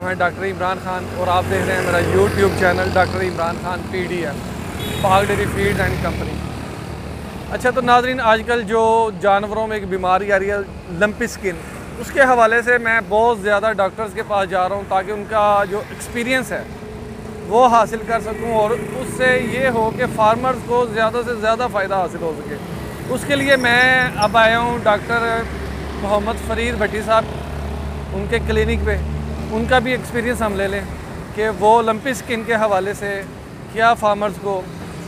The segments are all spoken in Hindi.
मैं डॉक्टर इमरान खान और आप देख रहे हैं मेरा YouTube channel doctor Imran Khan PDF, पाक डेयरी फीड्स एंड कंपनी। अच्छा, तो नाज़रीन, आजकल जो जानवरों में एक बीमारी आ रही है लंपी स्किन, उसके हवाले से मैं बहुत ज़्यादा डॉक्टर्स के पास जा रहा हूँ ताकि उनका जो एक्सपीरियंस है वो हासिल कर सकूँ और उससे ये हो कि फार्मर्स को ज़्यादा से ज़्यादा फ़ायदा हासिल हो सके। उसके लिए मैं अब आया हूँ डॉक्टर मोहम्मद फ़रीद भट्टी साहब उनके क्लिनिक पे। उनका भी एक्सपीरियंस हम ले लें कि वो लंपी स्किन के हवाले से क्या फार्मर्स को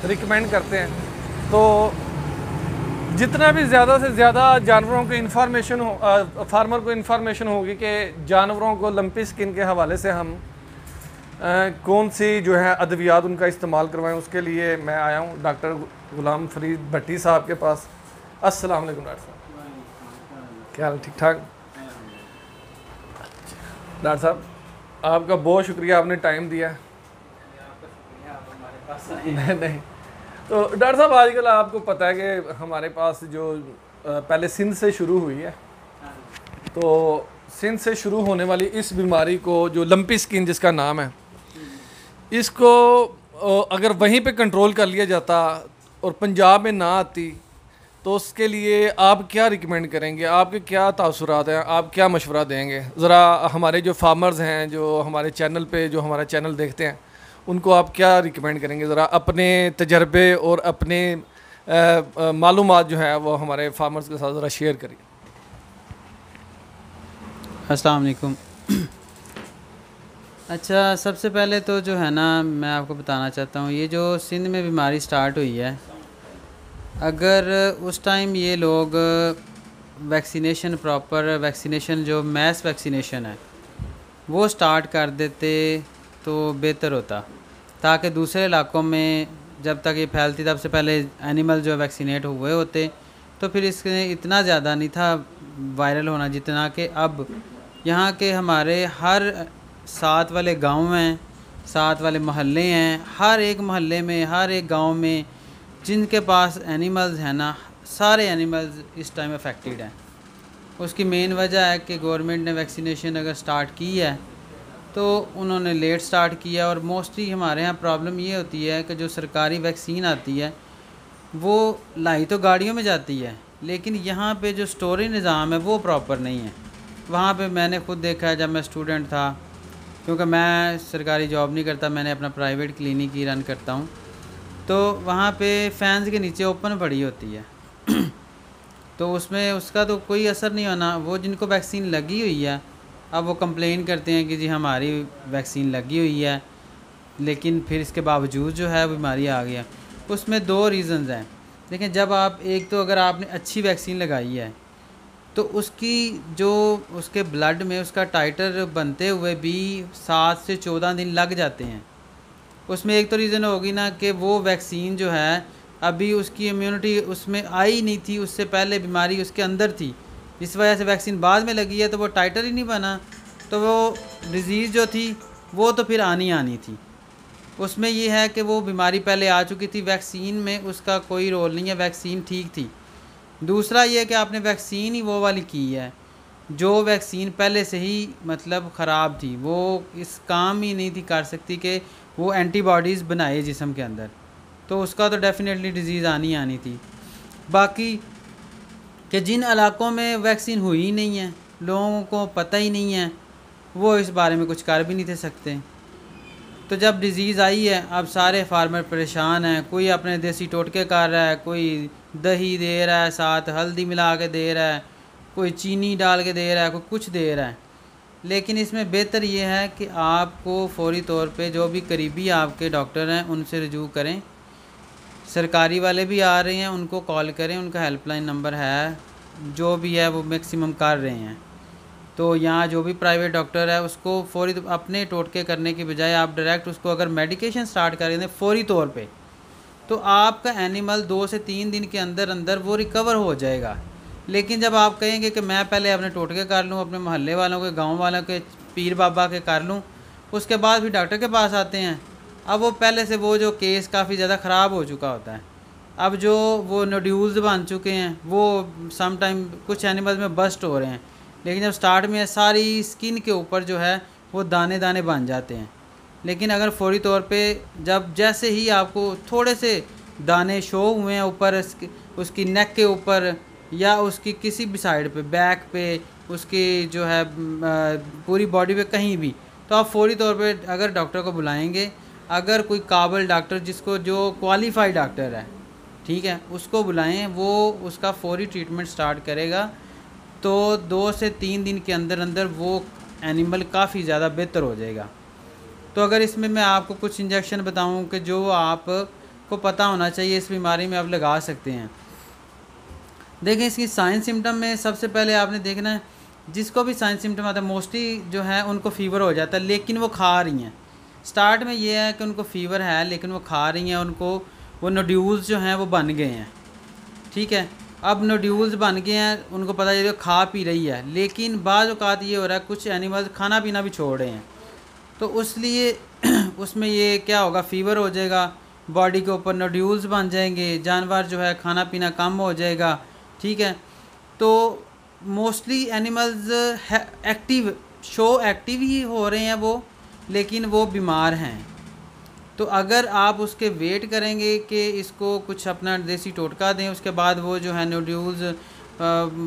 रिकमेंड करते हैं। तो जितना भी ज़्यादा से ज़्यादा जानवरों को इन्फॉर्मेशन हो, फार्मर को इन्फॉर्मेशन होगी कि जानवरों को लंपी स्किन के हवाले से हम कौन सी जो है अद्वियात उनका इस्तेमाल करवाएं, उसके लिए मैं आया हूँ डॉक्टर गुलाम फरीद भट्टी साहब के पास। अस्सलाम वालेकुम डॉक्टर साहब, क्या हाल? ठीक ठाक। डॉक्टर साहब, आपका बहुत शुक्रिया, आपने टाइम दिया। नहीं, तो डॉक्टर साहब, आजकल आपको पता है कि हमारे पास जो पहले सिंध से शुरू हुई है, तो सिंध से शुरू होने वाली इस बीमारी को जो लंपी स्किन जिसका नाम है, इसको अगर वहीं पे कंट्रोल कर लिया जाता और पंजाब में ना आती तो उसके लिए आप क्या रिकमेंड करेंगे? आपके क्या तासुरात हैं? आप क्या मशवरा देंगे? ज़रा हमारे जो फार्मर्स हैं, जो हमारे चैनल पे जो हमारा चैनल देखते हैं, उनको आप क्या रिकमेंड करेंगे? ज़रा अपने तजर्बे और अपने मालूमात जो है वो हमारे फार्मर्स के साथ ज़रा शेयर करिए। अस्सलाम वालेकुम। अच्छा, सबसे पहले तो जो है ना, मैं आपको बताना चाहता हूँ, ये जो सिंध में बीमारी स्टार्ट हुई है, अगर उस टाइम ये लोग वैक्सीनेशन, प्रॉपर वैक्सीनेशन जो मैस वैक्सीनेशन है वो स्टार्ट कर देते तो बेहतर होता, ताकि दूसरे इलाकों में जब तक ये फैलती तब से पहले एनिमल जो वैक्सीनेट हुए होते, तो फिर इसके इतना ज़्यादा नहीं था वायरल होना जितना कि अब यहाँ के हमारे हर साथ वाले गांव हैं, साथ वाले मोहल्ले हैं, हर एक मोहल्ले में, हर एक गांव में जिनके पास एनिमल्स हैं ना, सारे एनिमल्स इस टाइम अफेक्टेड हैं। उसकी मेन वजह है कि गवर्नमेंट ने वैक्सीनेशन अगर स्टार्ट की है तो उन्होंने लेट स्टार्ट किया, और मोस्टली हमारे यहाँ प्रॉब्लम ये होती है कि जो सरकारी वैक्सीन आती है वो लाई तो गाड़ियों में जाती है, लेकिन यहाँ पे जो स्टोरेज निज़ाम है वो प्रॉपर नहीं है। वहाँ पे मैंने खुद देखा है, जब मैं स्टूडेंट था, क्योंकि मैं सरकारी जॉब नहीं करता, मैंने अपना प्राइवेट क्लिनिक ही रन करता हूँ, तो वहाँ पे फैंस के नीचे ओपन पड़ी होती है तो उसमें उसका तो कोई असर नहीं होना। वो जिनको वैक्सीन लगी हुई है, अब वो कंप्लेन करते हैं कि जी हमारी वैक्सीन लगी हुई है, लेकिन फिर इसके बावजूद जो है बीमारी आ गया। उसमें दो रीज़न्स हैं। देखें, जब आप एक तो अगर आपने अच्छी वैक्सीन लगाई है तो उसकी जो उसके ब्लड में उसका टाइटर बनते हुए भी 7 से 14 दिन लग जाते हैं। उसमें एक तो रीज़न होगी ना कि वो वैक्सीन जो है अभी उसकी इम्यूनिटी उसमें आई नहीं थी, उससे पहले बीमारी उसके अंदर थी, इस वजह से वैक्सीन बाद में लगी है तो वो टाइटर ही नहीं बना, तो वो डिज़ीज़ जो थी वो तो फिर आनी थी। उसमें ये है कि वो बीमारी पहले आ चुकी थी, वैक्सीन में उसका कोई रोल नहीं है, वैक्सीन ठीक थी। दूसरा ये कि आपने वैक्सीन ही वो वाली की है जो वैक्सीन पहले से ही मतलब ख़राब थी, वो इस काम ही नहीं थी कर सकती कि वो एंटीबॉडीज़ बनाए जिस्म के अंदर, तो उसका तो डेफिनेटली डिज़ीज़ आनी थी। बाकी कि जिन इलाकों में वैक्सीन हुई ही नहीं है, लोगों को पता ही नहीं है, वो इस बारे में कुछ कर भी नहीं थे सकते। तो जब डिज़ीज़ आई है, अब सारे फार्मर परेशान हैं, कोई अपने देसी टोटके कर रहा है, कोई दही दे रहा है, साथ हल्दी मिला के दे रहा है, कोई चीनी डाल के दे रहा है, कोई कुछ दे रहा है। लेकिन इसमें बेहतर ये है कि आपको फौरी तौर पे जो भी करीबी आपके डॉक्टर हैं उनसे रजू करें। सरकारी वाले भी आ रहे हैं, उनको कॉल करें, उनका हेल्पलाइन नंबर है, जो भी है वो मैक्सिमम कर रहे हैं। तो यहाँ जो भी प्राइवेट डॉक्टर है उसको फौरी अपने टोटके करने की बजाय आप डायरेक्ट उसको अगर मेडिकेशन स्टार्ट कर दें फौरी तौर पे, तो आपका एनिमल 2 से 3 दिन के अंदर अंदर वो रिकवर हो जाएगा। लेकिन जब आप कहेंगे कि मैं पहले अपने टोटके कर लूँ, अपने मोहल्ले वालों के, गांव वालों के, पीर बाबा के कर लूँ, उसके बाद फिर डॉक्टर के पास आते हैं, अब वो पहले से वो जो केस काफ़ी ज़्यादा ख़राब हो चुका होता है, अब जो वो नोड्यूल्स बन चुके हैं वो सम टाइम कुछ एनिमल्स में बस्ट हो रहे हैं, लेकिन जब स्टार्ट में सारी स्किन के ऊपर जो है वो दाने दाने बन जाते हैं। लेकिन अगर फौरी तौर पे जब जैसे ही आपको थोड़े से दाने शो हुए हैं ऊपर उसकी नेक के ऊपर या उसकी किसी भी साइड पे, बैक पे, उसकी जो है पूरी बॉडी पे कहीं भी, तो आप फौरी तौर पे अगर डॉक्टर को बुलाएंगे, अगर कोई काबिल डॉक्टर जिसको जो क्वालिफाइड डॉक्टर है, ठीक है, उसको बुलाएं, वो उसका फौरी ट्रीटमेंट स्टार्ट करेगा। तो 2 से 3 दिन के अंदर अंदर वो एनिमल काफ़ी ज़्यादा बेहतर हो जाएगा। तो अगर इसमें मैं आपको कुछ इंजेक्शन बताऊं कि जो आपको पता होना चाहिए इस बीमारी में आप लगा सकते हैं। देखें, इसकी साइन सिम्टम में सबसे पहले आपने देखना है, जिसको भी साइन सिम्टम आता है मोस्टली जो है उनको फ़ीवर हो जाता है, लेकिन वो खा रही हैं। स्टार्ट में ये है कि उनको फ़ीवर है लेकिन वो खा रही हैं, उनको वो नोड्यूल्स जो हैं वो बन गए हैं, ठीक है। अब नोड्यूल्स बन गए हैं, उनको पता चल खा पी रही है, लेकिन बाज़ औक़ात ये हो रहा है कुछ एनिमल्स खाना पीना भी छोड़ रहे हैं, तो उसलिए उसमें ये क्या होगा, फ़ीवर हो जाएगा, बॉडी के ऊपर नोड्यूल्स बन जाएंगे, जानवर जो है खाना पीना कम हो जाएगा, ठीक है। तो मोस्टली एनिमल्स एक्टिव ही हो रहे हैं वो, लेकिन वो बीमार हैं। तो अगर आप उसके वेट करेंगे कि इसको कुछ अपना देसी टोटका दें, उसके बाद वो जो है नोड्यूल्स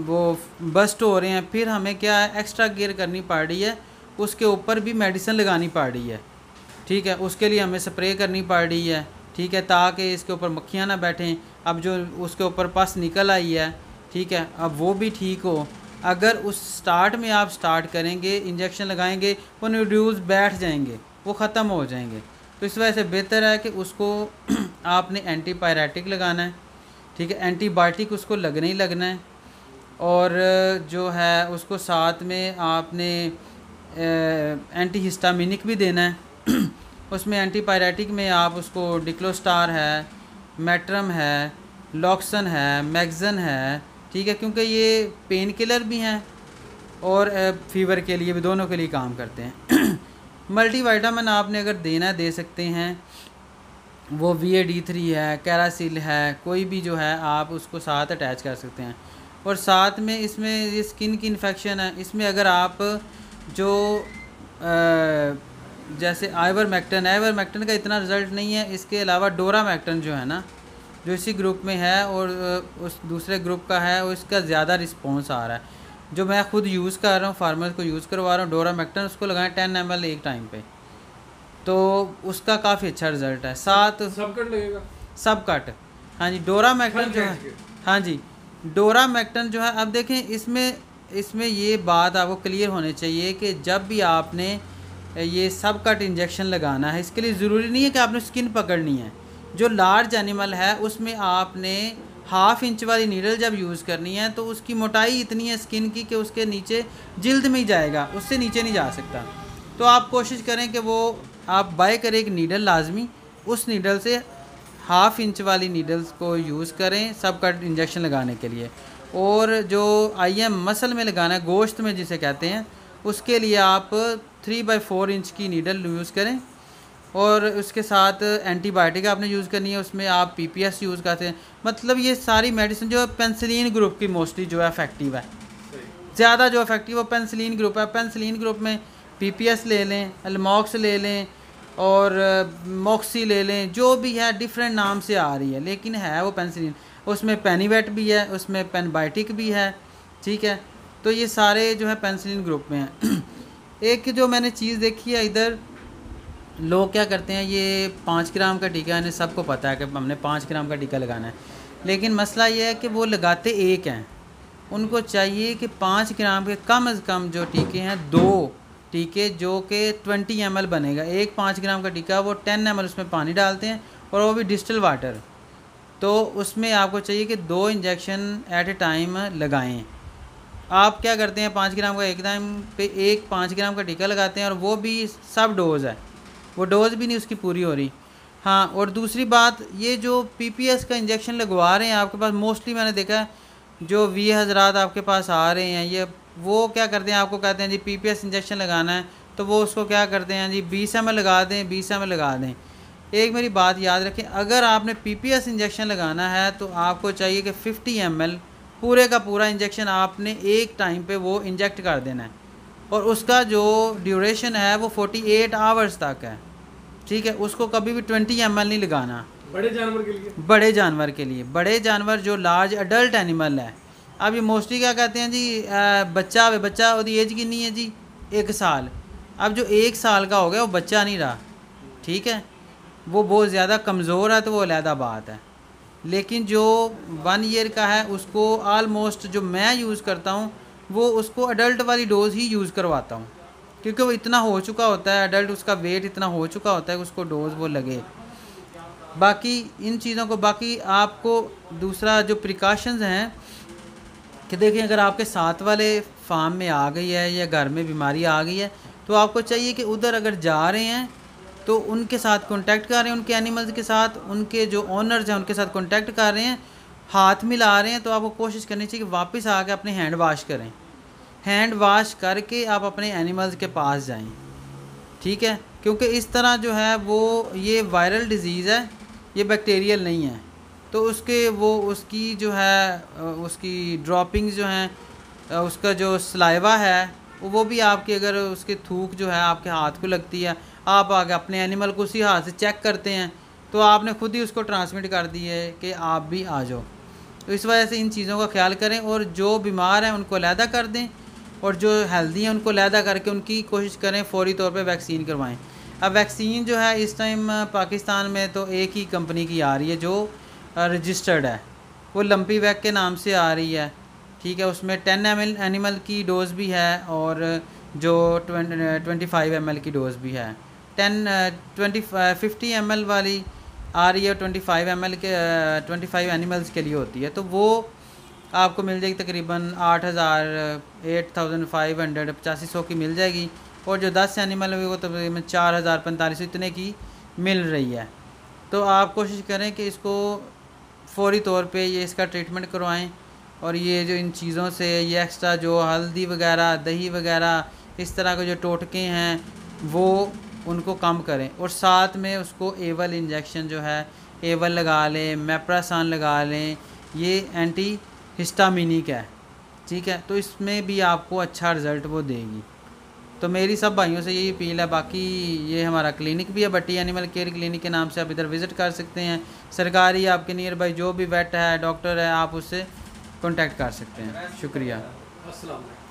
वो बस्ट हो रहे हैं, फिर हमें क्या है एक्स्ट्रा केयर करनी पड़ रही है, उसके ऊपर भी मेडिसिन लगानी पड़ रही है, ठीक है। उसके लिए हमें स्प्रे करनी पड़ रही है, ठीक है, ताकि इसके ऊपर मक्खियाँ ना बैठें। अब जो उसके ऊपर पस निकल आई है, ठीक है, अब वो भी ठीक हो। अगर उस स्टार्ट में आप स्टार्ट करेंगे, इंजेक्शन लगाएंगे, वो नोड्यूल्स बैठ जाएंगे, वो ख़त्म हो जाएंगे। तो इस वजह से बेहतर है कि उसको आपने एंटीपायरेटिक लगाना है, ठीक है, एंटीबायोटिक उसको लगना ही लगना है। और जो है उसको साथ में आपने एंटीहिस्टामिनिक भी देना है। उसमें एंटीपायरेटिक में आप उसको डिक्लोस्टार है, मैट्रम है, लॉक्सन है, मैगजन है, ठीक है, क्योंकि ये पेन किलर भी हैं और फीवर के लिए भी, दोनों के लिए काम करते हैं। मल्टीवाइटामिन आपने अगर देना दे सकते हैं, वो VAD3 है, कैरासिल है, कोई भी जो है आप उसको साथ अटैच कर सकते हैं। और साथ में इसमें ये स्किन की इन्फेक्शन है, इसमें अगर आप जो जैसे आइवरमेक्टिन का इतना रिज़ल्ट नहीं है, इसके अलावा डोरामेक्टिन जो है ना, जो इसी ग्रुप में है और उस दूसरे ग्रुप का है, और इसका ज़्यादा रिस्पॉन्स आ रहा है। जो मैं ख़ुद यूज़ कर रहा हूँ, फार्मर्स को यूज़ करवा रहा हूँ, डोरामेक्टिन उसको लगाएं 10 ml एक टाइम पे, तो उसका काफ़ी अच्छा रिज़ल्ट है। साथ सब कट लगेगा, सब कट, हाँ जी। डोरामेक्टिन जो है, हाँ जी, डोरामेक्टिन जो है, अब देखें इसमें ये बात आपको क्लियर होनी चाहिए कि जब भी आपने ये सब कट इंजेक्शन लगाना है, इसके लिए ज़रूरी नहीं है कि आपने स्किन पकड़नी है। जो लार्ज एनिमल है उसमें आपने 1/2 इंच वाली नीडल जब यूज़ करनी है, तो उसकी मोटाई इतनी है स्किन की कि उसके नीचे जिल्द में ही जाएगा, उससे नीचे नहीं जा सकता। तो आप कोशिश करें कि वो आप बाय करें एक नीडल लाजमी, उस नीडल से 1/2 इंच वाली नीडल्स को यूज़ करें सब कट इंजेक्शन लगाने के लिए। और जो IM मसल में लगाना है, गोश्त में जिसे कहते हैं, उसके लिए आप 3/4 इंच की नीडल यूज़ करें। और उसके साथ एंटीबायोटिक आपने यूज़ करनी है, उसमें आप PPS यूज़ करते हैं। मतलब ये सारी मेडिसिन जो है पेंसिलिन ग्रुप की मोस्टली जो है इफेक्टिव है, ज़्यादा जो इफेक्टिव वो पेंसिलिन ग्रुप है। पेंसिलिन ग्रुप में PPS ले लें, एलमॉक्स ले लें और मॉक्सी ले लें, जो भी है डिफरेंट नाम से आ रही है, लेकिन है वो पेंसिलिन। उसमें पेनीवेट भी है, उसमें पेनबायोटिक भी है, ठीक है। तो ये सारे जो है पेंसिलिन ग्रुप में हैं। एक जो मैंने चीज़ देखी है, इधर लोग क्या करते हैं, ये 5 ग्राम का टीका, इन्हें सबको पता है कि हमने 5 ग्राम का टीका लगाना है, लेकिन मसला ये है कि वो लगाते एक हैं। उनको चाहिए कि 5 ग्राम के कम से कम जो टीके हैं, 2 टीके जो कि 20 ml बनेगा। एक 5 ग्राम का टीका, वो 10 ml उसमें पानी डालते हैं और वो भी डिस्टिल वाटर। तो उसमें आपको चाहिए कि 2 इंजेक्शन एट ए टाइम लगाएं। आप क्या करते हैं, 5 ग्राम का एक टाइम पे एक 5 ग्राम का टीका लगाते हैं, और वो भी सब डोज़ है, वो डोज़ भी नहीं उसकी पूरी हो रही। हाँ, और दूसरी बात, ये जो PPS का इंजेक्शन लगवा रहे हैं आपके पास, मोस्टली मैंने देखा है जो VA हज़रात आपके पास आ रहे हैं, ये वो क्या करते हैं, आपको कहते हैं जी PPS इंजेक्शन लगाना है, तो वो उसको क्या करते हैं जी 20 ml लगा दें, 20 ml लगा दें। एक मेरी बात याद रखें, अगर आपने PPS इंजेक्शन लगाना है तो आपको चाहिए कि 50 ml पूरे का पूरा इंजेक्शन आपने एक टाइम पे वो इंजेक्ट कर देना है। और उसका जो ड्यूरेशन है वो 48 आवर्स तक है, ठीक है। उसको कभी भी 20 ml नहीं लगाना बड़े जानवर के लिए। बड़े जानवर के लिए। बड़े जानवर जो लार्ज अडल्ट एनिमल है, अब ये मोस्टली क्या कहते हैं जी, बच्चा वे बच्चा उसकी एज कितनी है जी, 1 साल। अब जो 1 साल का हो गया वो बच्चा नहीं रहा, ठीक है, वो बहुत ज़्यादा कमज़ोर है तो वो अलहदा बात है। लेकिन जो 1 ईयर का है उसको आलमोस्ट जो मैं यूज़ करता हूँ वो उसको अडल्ट वाली डोज़ ही यूज़ करवाता हूँ, क्योंकि वो इतना हो चुका होता है अडल्ट, उसका वेट इतना हो चुका होता है कि उसको डोज़ वो लगे। बाकी इन चीज़ों को, बाकी आपको दूसरा जो प्रिकॉशंस हैं कि देखिए अगर आपके साथ वाले फार्म में आ गई है या घर में बीमारी आ गई है तो आपको चाहिए कि उधर अगर जा रहे हैं तो उनके साथ कांटेक्ट कर रहे हैं, उनके एनिमल्स के साथ, उनके जो ओनर्स हैं उनके साथ कांटेक्ट कर रहे हैं, हाथ मिला रहे हैं, तो आपको कोशिश करनी चाहिए कि वापस आके अपने हैंड वाश करें। हैंड वाश करके आप अपने एनिमल्स के पास जाएं, ठीक है, क्योंकि इस तरह जो है वो ये वायरल डिज़ीज़ है, ये बैक्टीरियल नहीं है। तो उसके वो उसकी जो है उसकी ड्रॉपिंग्स जो हैं, उसका जो सलाइवा है वो भी आपके, अगर उसके थूक जो है आपके हाथ को लगती है, आप आगे अपने एनिमल को उसी हाथ से चेक करते हैं तो आपने खुद ही उसको ट्रांसमिट कर दी है कि आप भी आ जाओ। तो इस वजह से इन चीज़ों का ख्याल करें और जो बीमार हैं उनको अलहदा कर दें और जो हेल्दी हैं उनको अलहदा करके उनकी कोशिश करें फ़ौरी तौर पे वैक्सीन करवाएं। अब वैक्सीन जो है इस टाइम पाकिस्तान में तो एक ही कंपनी की आ रही है जो रजिस्टर्ड है, वो लंपी वैक के नाम से आ रही है, ठीक है। उसमें 10 ml एनिमल की डोज़ भी है और जो 25 ml की डोज़ भी है। 50 ml वाली आ रही है, 25 ml के 25 एनिमल्स के लिए होती है, तो वो आपको मिल जाएगी तकरीबन 8,500 8500 की मिल जाएगी। और जो 10 एनिमल है वो तकरीबन 4000 इतने की मिल रही है। तो आप कोशिश करें कि इसको फ़ौरी तौर पे ये इसका ट्रीटमेंट करवाएं और ये जो इन चीज़ों से ये एक्स्ट्रा जो हल्दी वगैरह, दही वगैरह, इस तरह के जो टोटके हैं वो उनको कम करें। और साथ में उसको एवल इंजेक्शन जो है एवल लगा लें, मेप्रासान लगा लें, ये एंटी हिस्टामिनिक है, ठीक है। तो इसमें भी आपको अच्छा रिज़ल्ट वो देगी। तो मेरी सब भाइयों से यही अपील है। बाकी ये हमारा क्लिनिक भी है, भट्टी एनिमल केयर क्लिनिक के नाम से, आप इधर विज़िट कर सकते हैं। सरकारी आपके नियर बाई जो भी वेट है, डॉक्टर है, आप उससे कांटेक्ट कर सकते हैं। शुक्रिया। अस्सलाम वालेकुम।